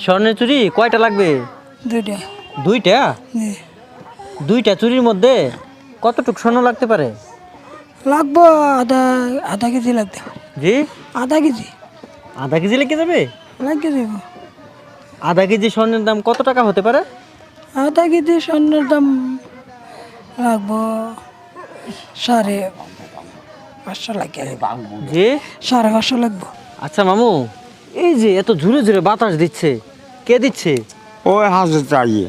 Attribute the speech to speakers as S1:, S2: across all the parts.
S1: স্বর্ণের চুড়ি কয়টা লাগবে?
S2: দুইটা।
S1: দুইটা?
S2: জি।
S1: দুইটা চুড়ির মধ্যে কতটুকু স্বর্ণ লাগতে পারে?
S2: লাগবো আধা আধা কেজি লাগবে।
S1: জি,
S2: আধা কেজি
S1: আধা কেজি লেগে যাবে?
S2: লাগবে দেবো।
S1: আধা কেজি স্বর্ণের দাম কত টাকা হতে পারে?
S2: আধা কেজি স্বর্ণের দাম লাগবো 550 লাগে।
S1: জি।
S2: 550 লাগবো।
S1: আচ্ছা মামু, এই যে এত ঝুরে ঝুরে বাতাস দিচ্ছে, কে দিচ্ছে?
S3: ওই হাজারটা ইয়ে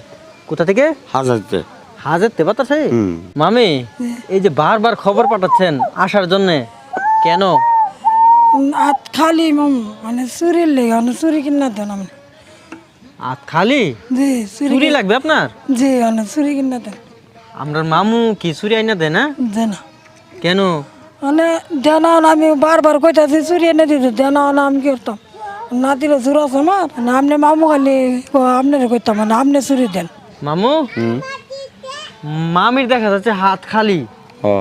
S1: কোথা থেকে?
S3: হাজারতে
S1: হাজারতে বাতাসে?
S3: হুম।
S1: মামি, এই যে বারবার খবর পাঠাচ্ছেন আসার জন্যে, কেন?
S2: আত খালি মাম মানে চুরির লেগে মানে চুরি কিনা দেন আমি।
S1: আর খালি
S2: জি
S1: চুরি লাগবে আপনার?
S2: জি মানে চুরি কিনা দেন।
S1: আমরা মামু কি চুরি আইনা দেয় না?
S2: যে না
S1: কেন?
S2: মানে দেনা আমি বারবার কইতাছি চুরি এনে দিতে দেনা আমি কি করতাম না দিলে চুর আছে আমার না আপনি মামু খালি আপনার কইতাম মানে আপনি চুরি দেন।
S1: মামু, মামির দেখা যাচ্ছে হাত খালি,
S3: ও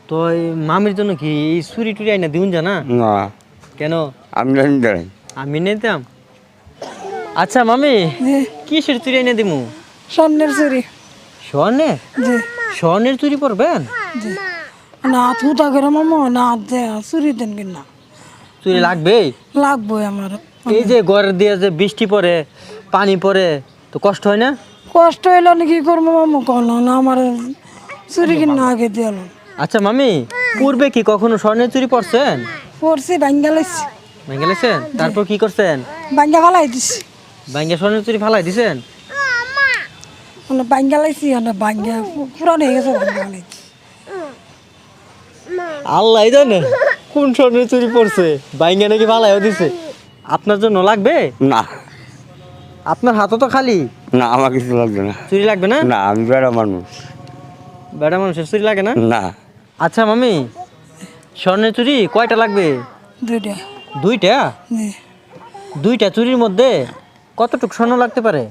S1: তো এই মামির জন্য কি এই চুরি টুরি আইনা দিউন জানা?
S3: না
S1: কেন?
S3: আমি জানি দাঁড়াই
S1: আমি নিতাম। আচ্ছা মামি,
S2: জি
S1: কিসের চুরি আইনা দিমু?
S2: স্বর্ণের চুরি।
S1: স্বর্ণের?
S2: জি
S1: স্বর্ণের চুরি পরবেন?
S2: জি না থুতা করে মামু না দে চুরি দেন কিনা
S1: চুরি লাগবেই।
S2: লাগবো আমার।
S1: এই যে ঘরের দিয়ে যে বৃষ্টি পড়ে, পানি পড়ে, তো কষ্ট হয় না?
S2: কষ্ট হইলো না কি করবো মামু কল না আমার চুরি কিনা আগে দিল।
S1: আচ্ছা মামি, পূর্বে কি কখনো স্বর্ণের চুরি পরছেন?
S2: পড়ছি ভাঙ্গা লাইছি
S1: ভেঙে গেছেন? তারপর কি করছেন?
S2: ভাঙ্গা ফালাই দিছি
S1: ভাঙ্গে স্বর্ণের চুরি ফালাই দিছেন?
S2: মানে ভাঙ্গা লাইছি মানে ভাঙ্গা পুরান হয়ে গেছে ভাঙ্গা ফালাইছি।
S1: আল্লাহ জানে কোন স্বর্ণের চুরি পড়ছে, ভাঙ্গে নাকি ফালাইও দিছে। আপনার জন্য লাগবে?
S3: না
S1: আপনার হাতও তো খালি।
S3: না আমার কিছু লাগবে না
S1: চুরি লাগবে না?
S3: না আমি বেড়া মানুষ
S1: বেড়া মানুষের চুরি লাগে না?
S3: না
S1: আচ্ছা মামি, স্বর্ণের চুরি কয়টা লাগবে?
S2: দুইটা।
S1: দুইটা?
S2: জি
S1: দুইটা চুরির মধ্যে কতটুকু স্বর্ণ লাগতে পারে?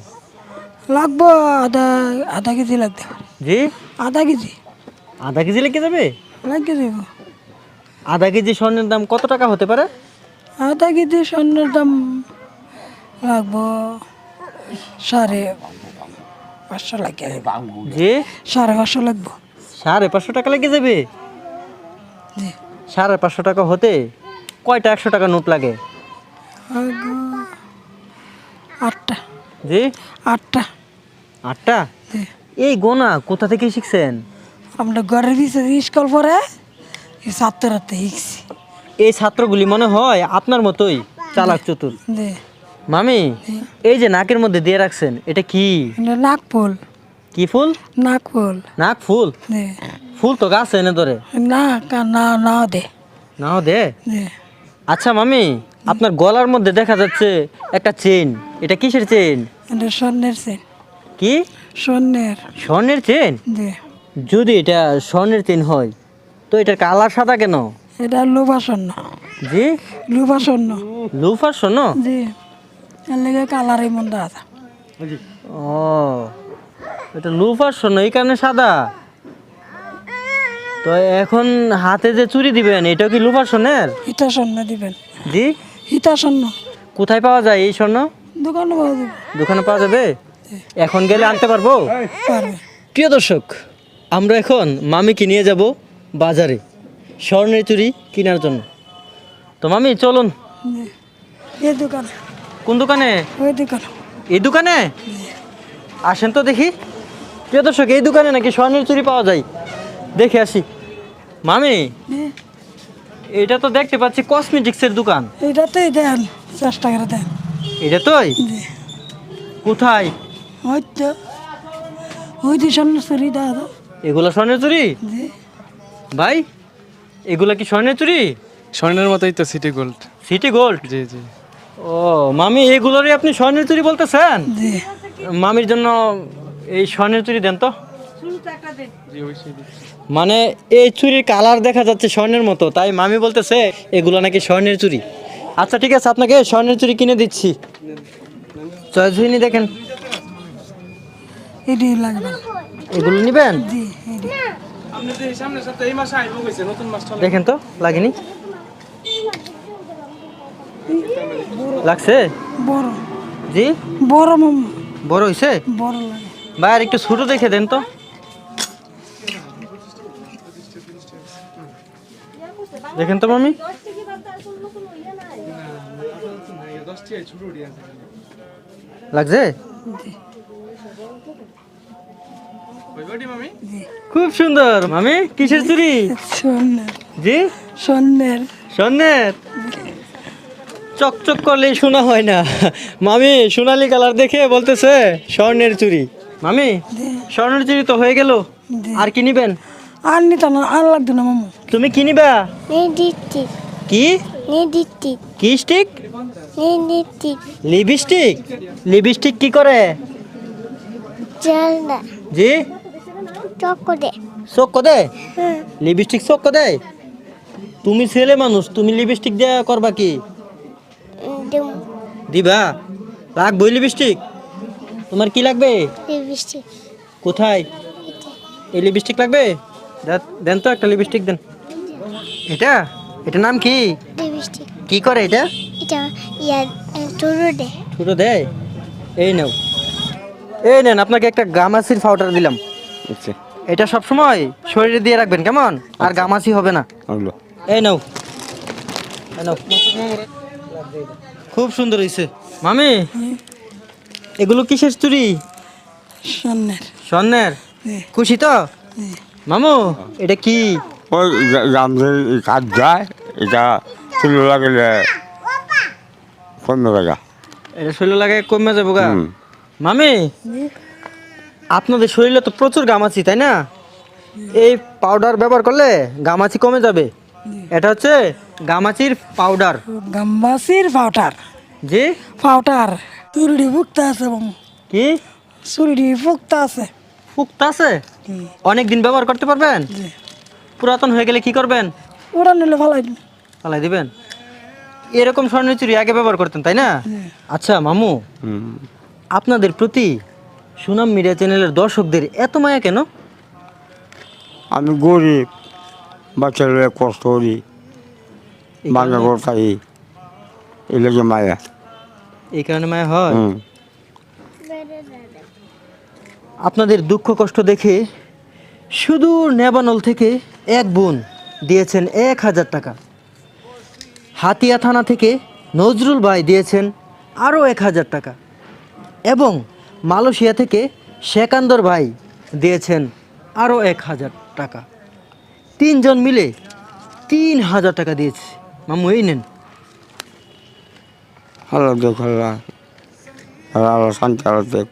S2: লাগবো আধা আধা কেজি লাগবে।
S1: জি,
S2: আধা কেজি
S1: আধা কেজি লেগে যাবে?
S2: লাগবে দেবো।
S1: আধা কেজি স্বর্ণের দাম কত টাকা হতে পারে?
S2: আধা কেজি স্বর্ণের দাম লাগবো 550 লাগে।
S1: জি,
S2: 550 লাগবো।
S1: 550 টাকা লেগে যাবে?
S2: জি
S1: 550 টাকা হতে কয়টা 100 টাকা নোট লাগে?
S2: লাগবো 8টা।
S1: জি,
S2: 8টা।
S1: 8টা?
S2: জি
S1: এই গোনা কোথা থেকে শিখছেন?
S2: আমরা ঘরের ভিতরে স্কুল পরে ছাত্ররাতে শিখছি।
S1: এই ছাত্রগুলি মনে হয় আপনার মতোই চালাক চতুর।
S2: জি
S1: মামি, এই যে নাকের মধ্যে দিয়ে রাখছেন, এটা কি?
S2: এটা নাকফুল।
S1: কি ফুল?
S2: নাকফুল।
S1: নাক ফুল?
S2: জি
S1: ফুল তো গাছ এনে ধরে।
S2: না না না দে।
S1: নাও দে।
S2: জি
S1: আচ্ছা মামি, আপনার গলার মধ্যে দেখা যাচ্ছে একটা চেন, এটা কিসের চেন?
S2: এটা স্বর্ণের চেন।
S1: কি?
S2: স্বর্ণের।
S1: স্বর্ণের চেন?
S2: জি
S1: যদি এটা স্বর্ণের চেন হয়, তো এটার কালার সাদা কেন?
S2: এটা লোভা স্বর্ণ।
S1: জি,
S2: লোভা স্বর্ণ।
S1: লুফার স্বর্ণ?
S2: জি এর লেগে কালারই মন্দ আছে।
S1: ও, এটা লুফার স্বর্ণ, এই কারণে সাদা। তো এখন হাতে যে চুরি দিবেন, এটাও কি লুফার স্বর্ণের?
S2: হিতা স্বর্ণ দিবেন।
S1: জি।
S2: হিতা স্বর্ণ
S1: কোথায় পাওয়া যায় এই স্বর্ণ?
S2: দোকানে পাওয়া যাবে।
S1: দোকানে পাওয়া যাবে? এখন গেলে আনতে পারবো?
S2: পারবে।
S1: প্রিয় দর্শক, আমরা এখন মামিকে নিয়ে যাব বাজারে স্বর্ণের চুরি কেনার জন্য। তো মামি চলুন।
S2: জি এই দোকান।
S1: কোন দোকানে?
S2: ওই দোকান।
S1: এই দোকানে? আসেন তো দেখি। প্রিয় দর্শক, এই দোকানে নাকি স্বর্ণের চুরি পাওয়া যায়, দেখে আসি। মামি,
S2: জি
S1: এটা তো দেখতে পাচ্ছি কসমেটিক্সের দোকান।
S2: এইটাতেই দেন চেষ্টা করে দেন।
S1: এটা তোই?
S2: জি
S1: কোথায়?
S2: ওই তো ওই যে স্বর্ণের চুরি দাদা।
S1: এগুলা স্বর্ণের চুরি?
S2: জি
S1: ভাই, এগুলা কি স্বর্ণের চুরি?
S4: স্বর্ণের মতোই তো সিটি গোল্ড।
S1: City gold?
S4: জি জি।
S1: ও মামি, এগুলোরই আপনি স্বর্ণের চুরি বলতেছেন?
S2: জি
S1: মামির জন্য এই স্বর্ণের চুরি দেন তো।
S4: জি অবশ্যই দিচ্ছি।
S1: মানে এই চুরির কালার দেখা যাচ্ছে স্বর্ণের মতো, তাই মামি বলতেছে এগুলো নাকি স্বর্ণের চুরি। আচ্ছা ঠিক আছে, আপনাকে স্বর্ণের চুরি কিনে দিচ্ছি। চয়েস হয়নি, দেখেন
S2: এটি লাগবে।
S1: এগুলো নিবেন?
S2: জি এটি
S4: আপনি যে সামনের সপ্তাহে এই মাসে আইবো কইছে নতুন মাস চলে।
S1: দেখেন তো, লাগেনি? লাগছে?
S2: বড়।
S1: জি
S2: বড় মামু
S1: বড় হইছে
S2: বড় লাগে
S1: ভাই আর একটু ছোট দেখে দেন তো। দেখেন তো মামি,
S4: 10 টাকা ছোট দিয়ে আছে
S1: লাগছে?
S4: ওই বডি মামি
S1: খুব সুন্দর। মামি কিসের চুরি?
S2: স্বর্ণের
S1: জি
S2: স্বর্ণের
S1: স্বর্ণের। চকচক করলে শোনা হয় না। মামি সোনালী কালার দেখে বলতেছে স্বর্ণের চুরি। মামি স্বর্ণের চুরি তো হয়ে গেল, আর কি নিবেন?
S2: আর নিত না, আর লাগতো না মামু।
S1: তুমি কি নিবা?
S5: Neditik,
S1: কি
S5: neditik,
S1: কি স্টিক?
S5: neditik,
S1: lipstick? লিপস্টিক কি করে?
S5: jalda,
S1: জি
S5: চকোদে,
S1: চোখ দেয়? লিপস্টিক চোখ দেয়? তুমি ছেলে মানুষ, তুমি লিপস্টিক দেয়া করবা কি?
S5: dum,
S1: দিবা? লাগবে লিপস্টিক? তোমার কি লাগবে?
S5: lipstick,
S1: কোথায়? এই লিপস্টিক লাগবে? দেন তো একটা লিপস্টিক দেন। এটা এটা নাম কি?
S5: lipstick,
S1: কি করে এটা?
S5: এটা ইয়া চুরুদে,
S1: ছোট দেয়? এই নাও, এই নেন আপনাকে একটা গামাসির পাউডার দিলাম।
S3: আচ্ছা
S1: এটা সব সময় শরীরে দিয়ে রাখবেন, কেমন? আর গামাসি হবে না।
S3: হলো
S1: এই নাও, এই নাও। খুব সুন্দর হয়েছে। মামি এগুলো কিসের চুরি?
S2: স্বর্ণের
S1: স্বর্ণের।
S2: জি।
S1: খুশি তো মামু? এটা কি?
S3: ওই গ্রামের কাজ যায়, এটা চুলো লাগলে 15 টাকা।
S1: এটা শরীরে লাগে কমে যাবো গা।
S3: হুম।
S1: মামি আপনাদের শরীরে তো প্রচুর গামাচি, তাই না? এই পাউডার ব্যবহার করলে গামাচি কমে যাবে। এটা হচ্ছে গামাচির পাউডার।
S2: গাম্বাসির পাউডার
S1: জি
S2: পাউডার চুরিটি ফুকতে আছে মামু,
S1: কি
S2: চুরিটি ফুকতে আছে।
S1: ফুক্তা আছে? অনেক দিন ব্যবহার করতে পারবেন?
S2: জি।
S1: পুরাতন হয়ে গেলে কি করবেন?
S2: ওরা নিলে ভালো হয়।
S1: ফালাই দিবেন? এরকম স্বর্ণের চুরি আগে ব্যবহার করতেন, তাই না? আচ্ছা মামু,
S3: হুম।
S1: আপনাদের প্রতি সুনাম মিডিয়া চ্যানেলের দর্শকদের এত মায়া কেন?
S3: আমি গরিব, বাচ্চারা কষ্ট করি, বাংলা করতাই, এই লাগে মায়া।
S1: এই কারণে মায়া হয়।
S3: হুম।
S1: আপনাদের দুঃখ কষ্ট দেখে সুদূর নেবানল থেকে এক বোন দিয়েছেন 1000 টাকা। হাতিয়া থানা থেকে নজরুল ভাই দিয়েছেন আরও 1000 টাকা, এবং মালয়েশিয়া থেকে শেকান্দর ভাই দিয়েছেন আরও 1000 টাকা। 3 জন মিলে 3000 টাকা দিয়েছে। মামু এই নেন।
S3: আল্লাহ দেখ, আল্লাহ আল্লাহ শান্তি, আল্লাহ দেখ।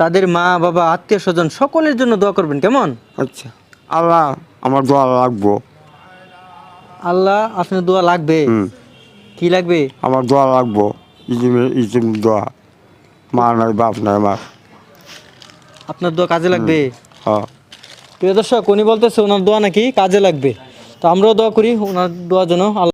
S1: তাদের মা বাবা আত্মীয় স্বজন সকলের জন্য দোয়া করবেন, কেমন?
S3: আচ্ছা আল্লাহ আমার দোয়া লাগবো।
S1: আল্লাহ আপনার দোয়া লাগবে।
S3: হুম।
S1: কি লাগবে?
S3: আমার দোয়া লাগবো, ইতিম দোয়া। মা নাই, বাপ নাই, মা।
S1: আপনার দোয়া কাজে লাগবে।
S3: হ্যাঁ।
S1: প্রিয় দর্শক, উনি বলতেছে ওনার দোয়া নাকি কাজে লাগবে। তো আমরাও দোয়া করি ওনার দোয়ার জন্য।